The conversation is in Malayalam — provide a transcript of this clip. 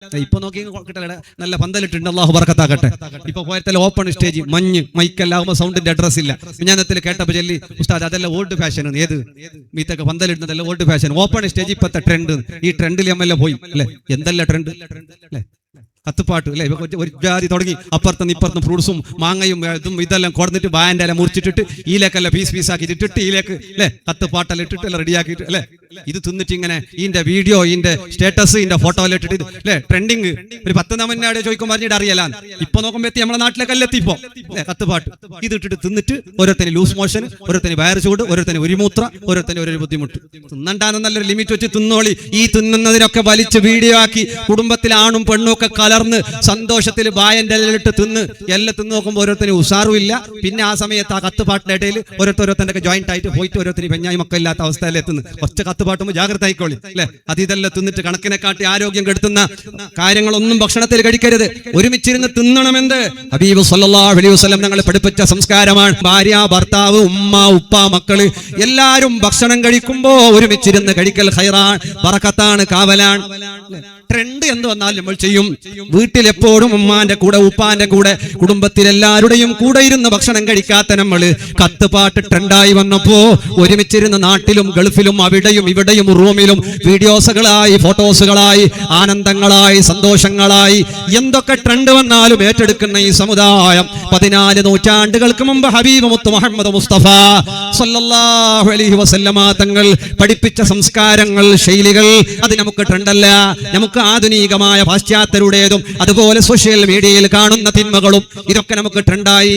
ഇപ്പൊ നോക്കി കിട്ടല നല്ല പന്തലിട്ടുണ്ട്, അള്ളാഹു ബർക്കത്താക്കട്ടെ. ഇപ്പൊ പോയത്തല്ല ഓപ്പൺ സ്റ്റേജ്, മഞ്ഞ് മൈക്കെല്ലാകുമ്പോ സൗണ്ടിന്റെ അഡ്രസ് ഇല്ല. ഞാനത്തിൽ കേട്ടപ്പോ ചൊല്ലി ഉസ്താദ് അതെല്ലാം ഓൾഡ് ഫാഷൻ, ഏത് മീത്തൊക്കെ പന്തലിടുന്നതല്ല ഓൾഡ് ഫാഷൻ, ഓപ്പൺ സ്റ്റേജ് ഇപ്പത്തെ ട്രെൻഡ്. ഈ ട്രെൻഡിൽ എല്ലാം പോയി അല്ലെ, എന്തെല്ലാം ട്രെൻഡ് അല്ലെ, കത്തുപാട്ട് അല്ലെ. ഒരു ജാതി തുടങ്ങി അപ്പുറത്തും ഇപ്പുറത്തും ഫ്രൂട്ട്സും മാങ്ങയും ഇതും ഇതെല്ലാം കൊടുത്തിട്ട് ബാൻ്റെ എല്ലാം മുറിച്ചിട്ടിട്ട് ഈലേക്കെല്ലാം പീസാക്കി ഇട്ടിട്ട് ഈലേക്ക് അല്ലെ കത്തുപാട്ടെല്ലാം ഇട്ടിട്ട് എല്ലാം റെഡിയാക്കിയിട്ട് അല്ലെ. ഇത് തിന്നിട്ട് ഇങ്ങനെ ഇതിന്റെ വീഡിയോ, ഇതിന്റെ സ്റ്റാറ്റസ്, ഇതിന്റെ ഫോട്ടോ എല്ലാം ഇട്ടിട്ട് അല്ലെ ട്രെൻഡിങ്. ഒരു 10 നാട് ചോദിക്കുമ്പോൾ പറഞ്ഞിട്ട് അറിയാല. ഇപ്പൊ നോക്കുമ്പോ എത്തി നമ്മളെ നാട്ടിലേക്കല്ല എത്തിപ്പോ കത്തുപാട്ട്. ഇത് ഇട്ടിട്ട് തിന്നിട്ട് ഓരോരുത്തന് ലൂസ് മോഷൻ, ഓരോരുത്തന് വയറ് ചൂട്, ഓരോരുത്തന് ഒരു മൂത്ര, ഓരോരുത്തന് ഒരു ബുദ്ധിമുട്ട്. തിന്നണ്ടാന്ന് നല്ലൊരു ലിമിറ്റ് വെച്ച് തിന്നോളി. ഈ തിന്നുന്നതിനൊക്കെ വലിച്ച് വീഡിയോ ആക്കി കുടുംബത്തിലെ ആണും പെണ്ണും ഒക്കെ കലർന്ന് സന്തോഷത്തിൽ ബായന്റെ ഇട്ട് തിന്ന് എല്ലാം തിന്ന് നോക്കുമ്പോൾ ഓരോരുത്തരും ഉഷാറും ഇല്ല. പിന്നെ ആ സമയത്ത് ആ കത്തുപാട്ടിന്റെ ഇടയിൽ ഓരോരുത്തരൊക്കെ ജോയിന്റ് ആയിട്ട് പോയിട്ട് ഓരോരുത്തരും പെഞ്ഞായി മക്കളില്ലാത്ത അവസ്ഥയിൽ എത്തുന്നു. ഒറ്റ കത്തുപാട്ടുമ്പോൾ ജാഗ്രത ആയിക്കോളി അല്ലെ. അത് ഇതെല്ലാം തിന്നിട്ട് കണക്കിനെ കാട്ടി ആരോഗ്യം കെടുത്തുന്ന കാര്യങ്ങളൊന്നും ഭക്ഷണത്തിൽ കഴിക്കരുത്. ഒരുമിച്ചിരുന്ന് തിന്നണമെന്ന് ഹബീബ് സല്ലല്ലാഹു അലൈഹി വസല്ലം ഞങ്ങളെ പഠിപ്പിച്ച സംസ്കാരമാണ്. ഭാര്യ, ഭർത്താവ്, ഉമ്മ, ഉപ്പ, മക്കള് എല്ലാരും ഭക്ഷണം കഴിക്കുമ്പോ ഒരുമിച്ചിരുന്ന് കഴിക്കൽ ഖൈറാൻ, ബറക്കത്താണ്, കാവലാണ്. ട്രെൻഡ് എന്ത് വന്നാലും നമ്മൾ ചെയ്യും. വീട്ടിൽ എപ്പോഴും ഉമ്മാന്റെ കൂടെ ഉപ്പാന്റെ കൂടെ കുടുംബത്തിലെല്ലാവരുടെയും കൂടെ ഇരുന്ന് ഭക്ഷണം കഴിക്കാത്ത നമ്മള് കത്തുപാട്ട് ട്രെൻഡായി വന്നപ്പോ ഒരുമിച്ചിരുന്ന് നാട്ടിലും ഗൾഫിലും അവിടെയും ഇവിടെയും റൂമിലും വീഡിയോസുകളായി, ഫോട്ടോസുകളായി, ആനന്ദങ്ങളായി, സന്തോഷങ്ങളായി എന്തൊക്കെ ട്രെൻഡ് വന്നാലും ഏറ്റെടുക്കുന്ന ഈ സമുദായം 14 നൂറ്റാണ്ടുകൾക്ക് മുമ്പ് ഹബീബ് മുത്ത് മുഹമ്മദ് മുസ്തഫ സല്ലല്ലാഹു അലൈഹി വസല്ലമ തങ്ങൾ പഠിപ്പിച്ച സംസ്കാരങ്ങൾ, ശൈലികൾ അത് നമുക്ക് ട്രെൻഡല്ല. നമുക്ക് ആധുനികമായ പാശ്ചാത്യരുടേതും അതുപോലെ സോഷ്യൽ മീഡിയയിൽ കാണുന്ന തിന്മകളും ഇതൊക്കെ നമുക്ക് ട്രെൻഡായി.